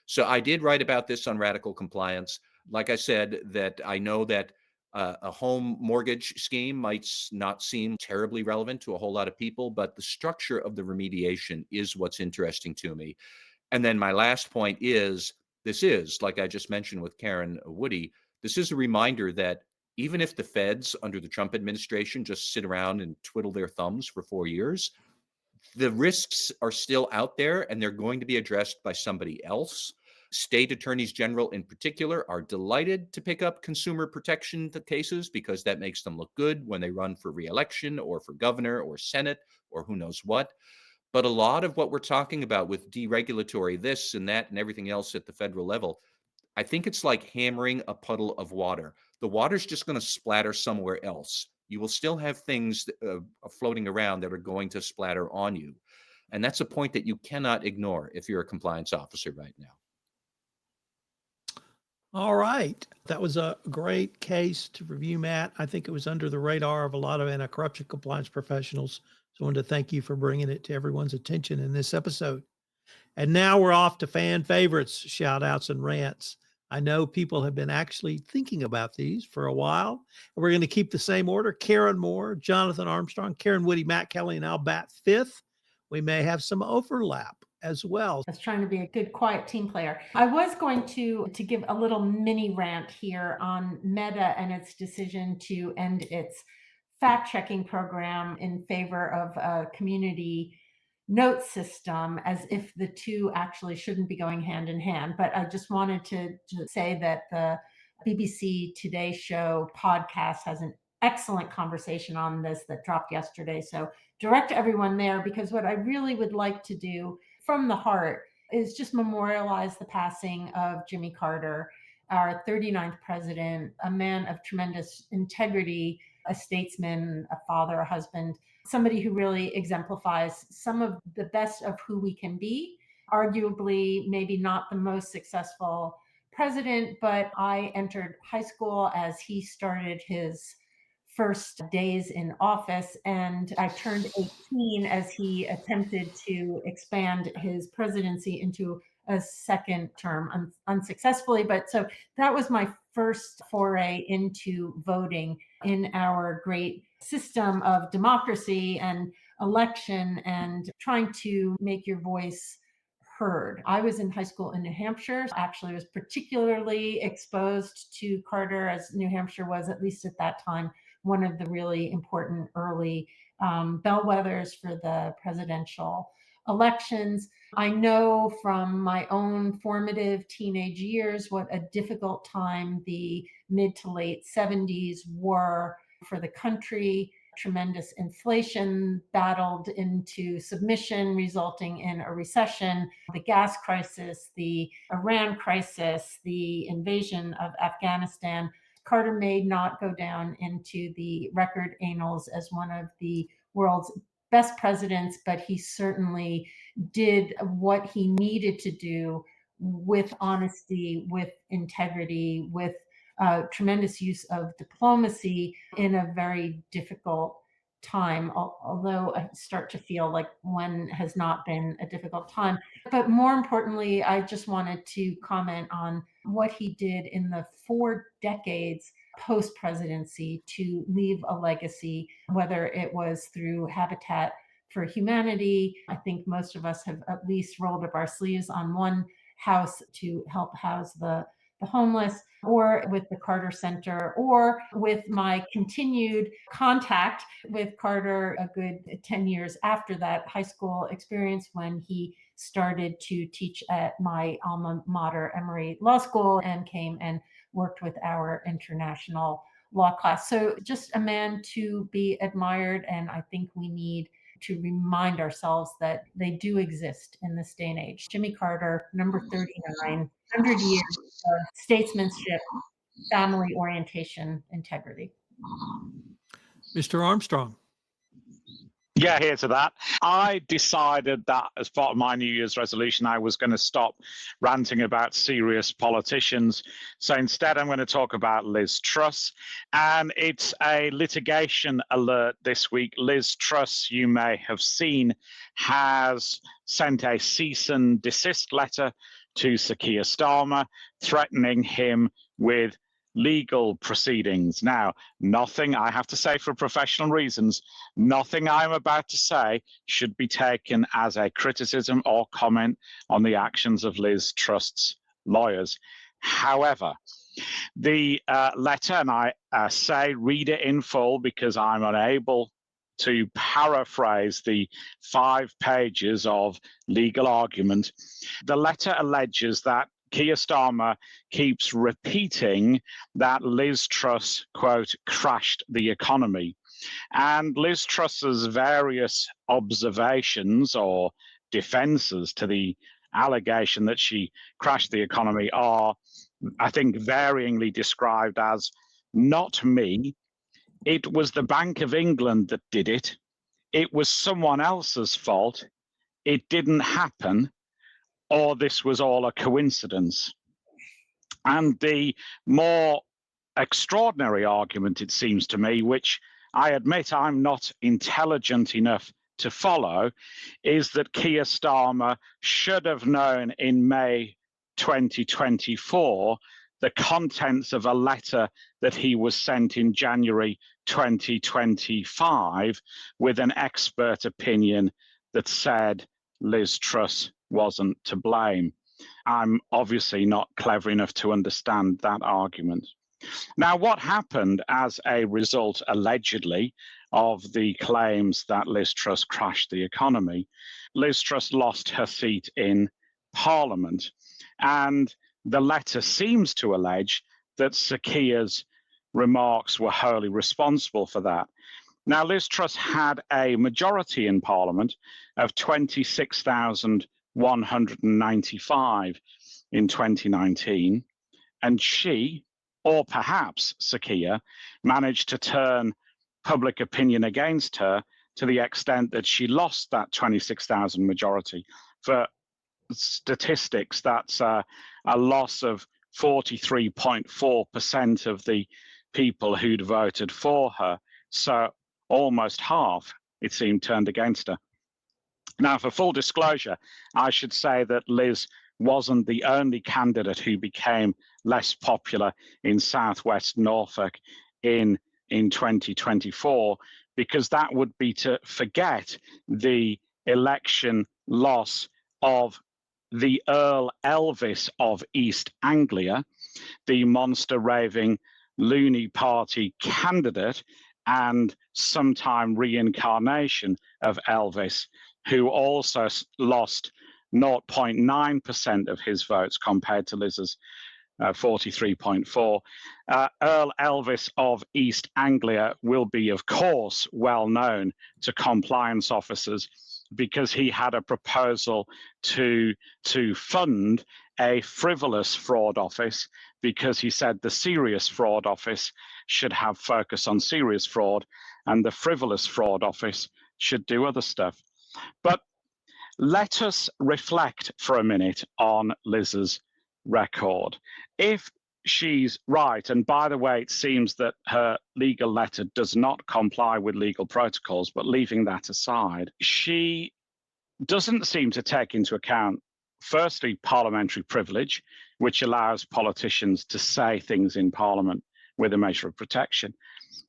Speaker 5: So I did write about this on radical compliance. Like I said, that I know that a home mortgage scheme might not seem terribly relevant to a whole lot of people, but the structure of the remediation is what's interesting to me. And then my last point is, this is, like I just mentioned with Karen Woody, this is a reminder that even if the feds under the Trump administration just sit around and twiddle their thumbs for 4 years, the risks are still out there and they're going to be addressed by somebody else. State attorneys general in particular are delighted to pick up consumer protection cases because that makes them look good when they run for reelection or for governor or Senate or who knows what. But a lot of what we're talking about with deregulatory this and that and everything else at the federal level, I think it's like hammering a puddle of water. The water's just going to splatter somewhere else. You will still have things floating around that are going to splatter on you. And that's a point that you cannot ignore if you're a compliance officer right now.
Speaker 1: All right. That was a great case to review, Matt. I think it was under the radar of a lot of anti-corruption compliance professionals. So I wanted to thank you for bringing it to everyone's attention in this episode. And now we're off to fan favorites, shout outs, and rants. I know people have been actually thinking about these for a while. And we're going to keep the same order. Karen Moore, Jonathan Armstrong, Karen Woody, Matt Kelly, and I'll bat fifth. We may have some overlap as well.
Speaker 2: I was trying to be a good, quiet team player. I was going to give a little mini rant here on Meta and its decision to end its fact-checking program in favor of a community note system, as if the two actually shouldn't be going hand in hand. But I just wanted to say that the BBC Today Show podcast has an excellent conversation on this that dropped yesterday. So direct everyone there, because what I really would like to do from the heart is just memorialize the passing of Jimmy Carter, our 39th president, a man of tremendous integrity, a statesman, a father, a husband, somebody who really exemplifies some of the best of who we can be. Arguably, maybe not the most successful president, but I entered high school as he started his first days in office, and I turned 18 as he attempted to expand his presidency into a second term unsuccessfully. But so that was my first foray into voting in our great system of democracy and election and trying to make your voice heard. I was in high school in New Hampshire, actually was particularly exposed to Carter, as New Hampshire was, at least at that time, one of the really important early bellwethers for the presidential elections. I know from my own formative teenage years what a difficult time the mid to late 70s were for the country. Tremendous inflation battled into submission, resulting in a recession, the gas crisis, the Iran crisis, the invasion of Afghanistan. Carter may not go down into the record annals as one of the world's best presidents, but he certainly did what he needed to do with honesty, with integrity, with tremendous use of diplomacy in a very difficult time, although I start to feel like one has not been a difficult time. But more importantly, I just wanted to comment on what he did in the 4 decades post-presidency to leave a legacy, whether it was through Habitat for Humanity. I think most of us have at least rolled up our sleeves on one house to help house the homeless, or with the Carter Center, or with my continued contact with Carter a good 10 years after that high school experience when he started to teach at my alma mater, Emory Law School, and came and worked with our international law class. So just a man to be admired, and I think we need to remind ourselves that they do exist in this day and age. Jimmy Carter, number 39, 100 years of statesmanship, family orientation, integrity.
Speaker 1: Mr. Armstrong.
Speaker 3: Yeah, here to that. I decided that as part of my New Year's resolution, I was going to stop ranting about serious politicians. So instead, I'm going to talk about Liz Truss. And it's a litigation alert this week. Liz Truss, you may have seen, has sent a cease and desist letter to Sir Keir Starmer, threatening him with legal proceedings. Now, nothing, I have to say for professional reasons, nothing I'm about to say should be taken as a criticism or comment on the actions of Liz Truss's lawyers. However, the letter, and I say read it in full because I'm unable to paraphrase the 5 pages of legal argument. The letter alleges that Keir Starmer keeps repeating that Liz Truss, quote, crashed the economy. And Liz Truss's various observations or defenses to the allegation that she crashed the economy are, I think, varyingly described as not me. It was the Bank of England that did it. It was someone else's fault. It didn't happen. Or this was all a coincidence. And the more extraordinary argument, it seems to me, which I admit I'm not intelligent enough to follow, is that Keir Starmer should have known in May 2024 the contents of a letter that he was sent in January 2025 with an expert opinion that said Liz Truss wasn't to blame. I'm obviously not clever enough to understand that argument. Now, what happened as a result, allegedly, of the claims that Liz Truss crashed the economy? Liz Truss lost her seat in Parliament, and the letter seems to allege that Sakia's remarks were wholly responsible for that. Now, Liz Truss had a majority in Parliament of 26,195 in 2019, and she, or perhaps Sakia, managed to turn public opinion against her to the extent that she lost that 26,000 majority. For statistics, that's a loss of 43.4% of the people who'd voted for her. So almost half, it seemed, turned against her. Now, for full disclosure, I should say that Liz wasn't the only candidate who became less popular in Southwest Norfolk in 2024, because that would be to forget the election loss of the Earl Elvis of East Anglia, the monster raving loony party candidate and sometime reincarnation of Elvis, who also lost 0.9% of his votes compared to Liz's 43.4. Earl Elvis of East Anglia will be, of course, well known to compliance officers because he had a proposal to fund a frivolous fraud office, because he said the serious fraud office should have focus on serious fraud and the frivolous fraud office should do other stuff. But let us reflect for a minute on Liz's record. If she's right, and by the way, it seems that her legal letter does not comply with legal protocols, but leaving that aside, she doesn't seem to take into account, firstly, parliamentary privilege, which allows politicians to say things in Parliament with a measure of protection.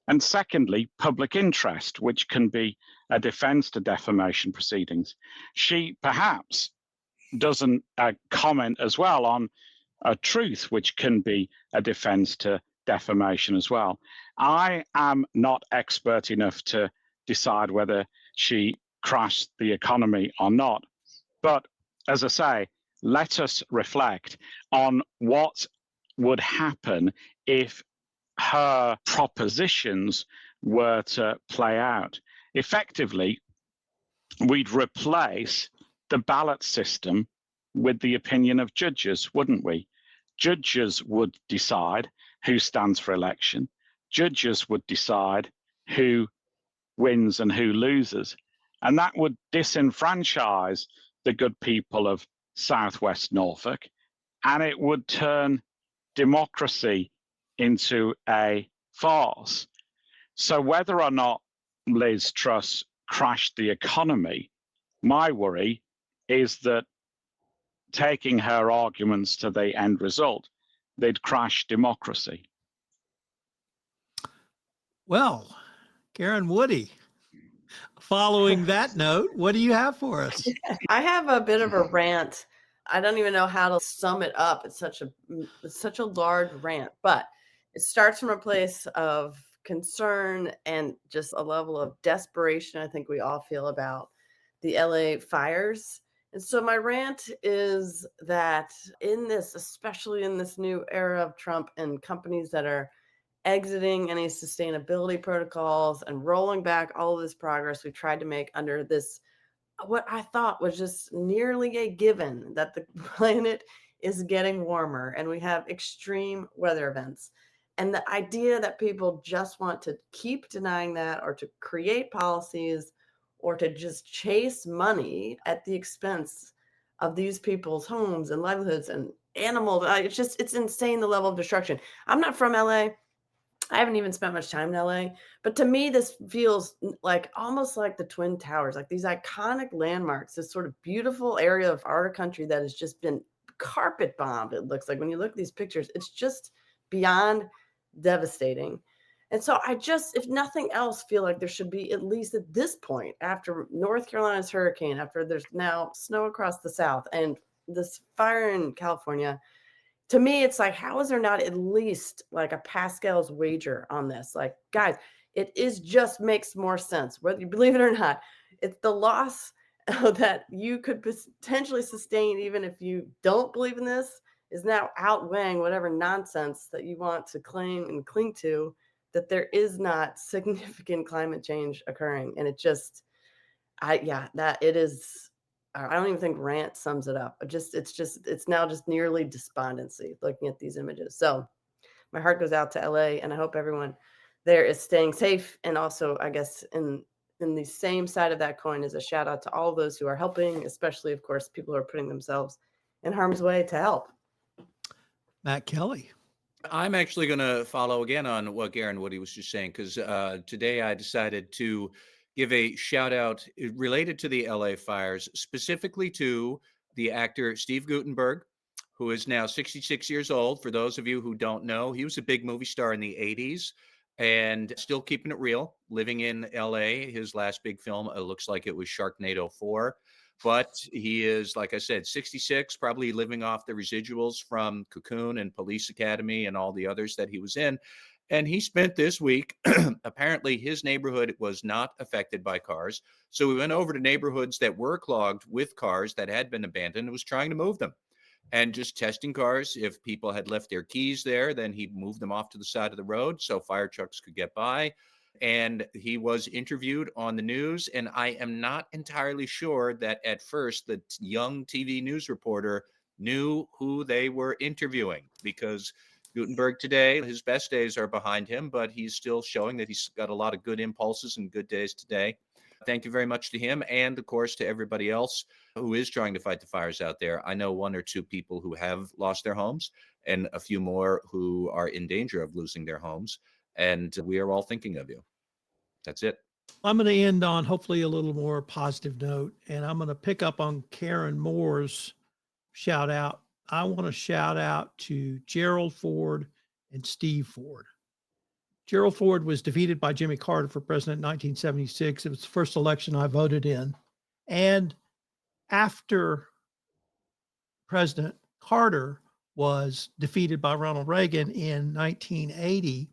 Speaker 3: And secondly, public interest, which can be a defense to defamation proceedings. She perhaps doesn't comment as well on a truth, which can be a defense to defamation as well. I am not expert enough to decide whether she crashed the economy or not. But as I say, let us reflect on what would happen if her propositions were to play out. Effectively, we'd replace the ballot system with the opinion of judges, wouldn't we? Judges would decide who stands for election. Judges would decide who wins and who loses. And that would disenfranchise the good people of Southwest Norfolk, and it would turn democracy into a farce. So whether or not Liz Truss crashed the economy, my worry is that taking her arguments to the end result, they'd crash democracy.
Speaker 1: Well, Karen Woody, following that note, what do you have for us?
Speaker 4: I have a bit of a rant. I don't even know how to sum it up. It's such a large rant, but it starts from a place of concern and just a level of desperation I think we all feel about the LA fires. And so my rant is that especially in this new era of Trump and companies that are exiting any sustainability protocols and rolling back all of this progress we tried to make under this, what I thought was just nearly a given, that the planet is getting warmer and we have extreme weather events. And the idea that people just want to keep denying that, or to create policies, or to just chase money at the expense of these people's homes and livelihoods and animals. It's insane, the level of destruction. I'm not from LA. I haven't even spent much time in LA, but to me, this feels like almost like the Twin Towers, like these iconic landmarks, this sort of beautiful area of our country that has just been carpet bombed. It looks like when you look at these pictures, it's just beyond devastating. And so I just, if nothing else, feel like there should be, at least at this point, after North Carolina's hurricane, after there's now snow across the South and this fire in California, to me, it's like, how is there not at least like a Pascal's wager on this? Like, guys, it just makes more sense, whether you believe it or not. It's the loss that you could potentially sustain, even if you don't believe in this, is now outweighing whatever nonsense that you want to claim and cling to, that there is not significant climate change occurring. And it just, I don't even think rant sums it up. It's now just nearly despondency looking at these images. So my heart goes out to LA, and I hope everyone there is staying safe. And also, I guess in the same side of that coin is a shout out to all those who are helping, especially, of course, people who are putting themselves in harm's way to help.
Speaker 1: Matt Kelly.
Speaker 5: I'm actually going to follow again on what Garen Woody was just saying, because today I decided to give a shout out related to the LA fires, specifically to the actor Steve Guttenberg, who is now 66 years old. For those of you who don't know, he was a big movie star in the 80s and still keeping it real, living in LA. His last big film, it looks like it was Sharknado 4. But he is, like I said, 66, probably living off the residuals from Cocoon and Police Academy and all the others that he was in. And he spent this week, apparently his neighborhood was not affected by cars. So we went over to neighborhoods that were clogged with cars that had been abandoned and was trying to move them. And just testing cars. If people had left their keys there, then he'd move them off to the side of the road so fire trucks could get by. And he was interviewed on the news. And I am not entirely sure that at first the young TV news reporter knew who they were interviewing, because Gutenberg today, his best days are behind him, but he's still showing that he's got a lot of good impulses and good days today. Thank you very much to him, and of course to everybody else who is trying to fight the fires out there. I know one or two people who have lost their homes and a few more who are in danger of losing their homes. And we are all thinking of you. That's it.
Speaker 1: I'm going to end on hopefully a little more positive note, and I'm going to pick up on Karen Moore's shout out. I want to shout out to Gerald Ford and Steve Ford. Gerald Ford was defeated by Jimmy Carter for president in 1976. It was the first election I voted in. And after President Carter was defeated by Ronald Reagan in 1980,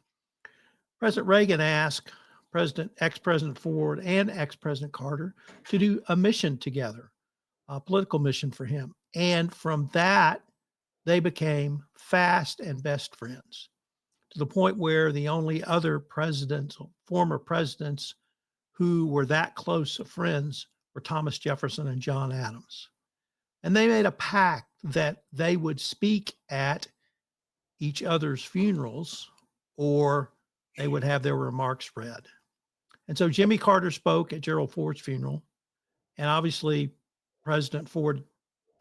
Speaker 1: President Reagan asked ex-President Ford and ex-President Carter to do a mission together, a political mission for him. And from that, they became fast and best friends, to the point where the only other former presidents who were that close of friends were Thomas Jefferson and John Adams. And they made a pact that they would speak at each other's funerals, or they would have their remarks read. And so Jimmy Carter spoke at Gerald Ford's funeral, and obviously President Ford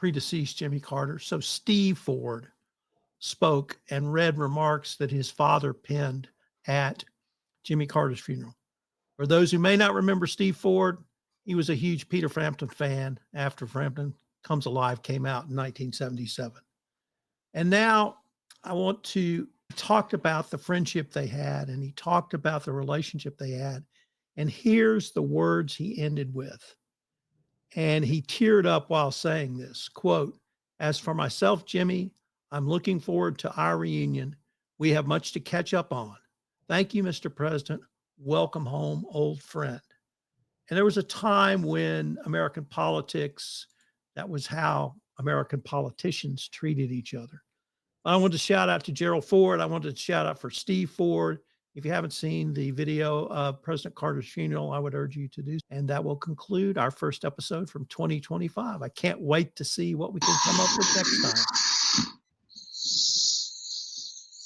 Speaker 1: predeceased Jimmy Carter. So Steve Ford spoke and read remarks that his father penned at Jimmy Carter's funeral. For those who may not remember Steve Ford, he was a huge Peter Frampton fan after Frampton Comes Alive came out in 1977. And now I want to talk about the friendship they had, and he talked about the relationship they had. And here's the words he ended with. And he teared up while saying this, quote, "As for myself, Jimmy, I'm looking forward to our reunion. We have much to catch up on. Thank you, Mr. President. Welcome home, old friend." And there was a time when American politics, that was how American politicians treated each other. I wanted to shout out to Gerald Ford. I wanted to shout out for Steve Ford. If you haven't seen the video of President Carter's funeral, I would urge you to do. And that will conclude our first episode from 2025. I can't wait to see what we can come up with next time.